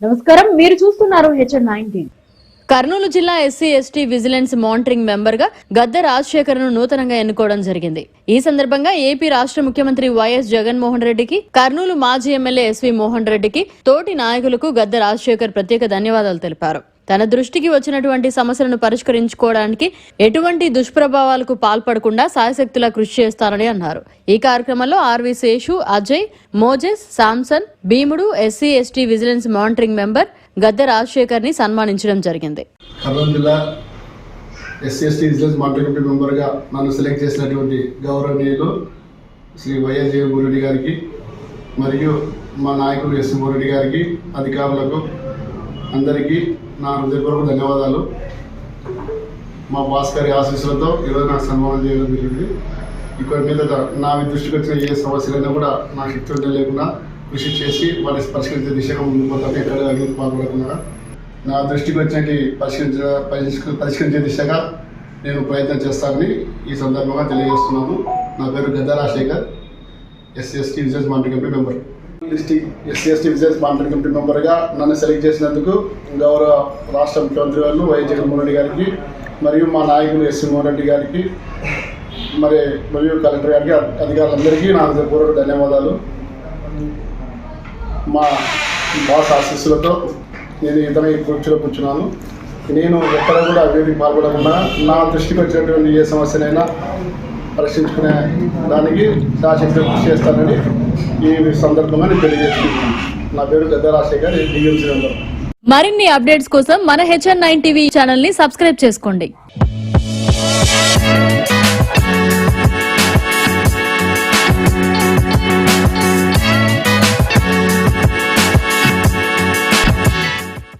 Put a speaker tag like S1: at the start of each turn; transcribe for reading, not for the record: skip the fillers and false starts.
S1: నమస్కారం, మీరు చూస్తున్నారు HN19.
S2: కర్నూలు జిల్లా SC ST vigilance monitoring member గా గద్దె రాజశేఖర్ ను నూతనంగా ఎన్నుకోవడం జరిగింది. ఈ సందర్భంగా ఏపీ రాష్ట్ర ముఖ్యమంత్రి వైఎస్ జగన్మోహన్ రెడ్డికి, కర్నూలు మాజీ ఎమ్మెల్యే ఎస్వి మోహన్ రెడ్డికి, తోటి నాయకులకు గద్దె రాజశేఖర్ ప్రత్యేక ధన్యవాదాలు తెలిపారు. తన దృష్టికి వచ్చినటువంటి సమస్యలను పరిష్కరించుకోవడానికి ఎటువంటి దుష్ప్రభావాలకు పాల్పడకుండా సాయశక్తులా కృషి చేస్తానని అన్నారు. ఈ కార్యక్రమంలో R V Seshu, Ajay, Moses, Samson, Bheemudu, SC ST vigilance monitoring member Gadde Rajasekhar ని సన్మానించడం జరిగింది.
S3: కర్నూలు జిల్లా SC ST vigilance monitoring committee మెంబర్గా నన్ను సెలెక్ట్ చేసినటువంటి గౌరవనీయులు శ్రీ వైఎస్ జగన్మోహన్ రెడ్డి గారికి మరియు మా నాయకులు ఎస్వి మోహన్ రెడ్డి గారికి, అధికారులకు అందరికీ నా హృదయపూర్వక ధన్యవాదాలు. మా బాస్ గారి ఆశీస్సులతో ఈరోజు నాకు సన్మానం చేయడం జరిగింది. ఇక్కడ మీద నా దృష్టికి వచ్చిన ఏ సమస్యలైనా కూడా నా శక్తి లేకుండా కృషి చేసి వాటిని పరిష్కరించే దిశగా ముందుకు పోతాను. ఎక్కడ అభివృద్ధి పాల్పడకుండా నా దృష్టికి వచ్చినట్టు పరిష్కరించే దిశగా నేను ప్రయత్నం చేస్తానని ఈ సందర్భంగా తెలియజేస్తున్నాను. నా పేరు Gadde Rajasekhar, SC ST vigilance monitoring committee member. SC ST vigilance monitoring committee మెంబర్గా నన్ను సెలెక్ట్ చేసినందుకు గౌరవ రాష్ట్ర ముఖ్యమంత్రి వారు వైఎస్ జగన్మోహన్ రెడ్డి గారికి మరియు మా నాయకులు ఎస్వి మోహన్ రెడ్డి గారికి మరియు కలెక్టర్ గారికి, అధికారులందరికీ నా హృదయపూర్వక ధన్యవాదాలు. మా బాస్ ఆశీస్సులతో నేను ఇతర కూర్చులో కూర్చున్నాను. నేను ఎక్కడ కూడా అభివృద్ధికి పాల్పడకుండా నా దృష్టికి వచ్చినటువంటి ఏ సమస్యనైనా పరిశీలించుకునే దానికి శాశక్తిగా కృషి చేస్తానని ఈ సందర్భంగా నేను తెలియజేస్తున్నాను. నా పేరు గద్దె రాజశేఖర్, డిఎంసీ మెంబర్.
S2: మరిన్ని అప్డేట్స్ కోసం మన HN9 టీవీ ఛానల్ ని సబ్స్క్రైబ్ చేసుకోండి.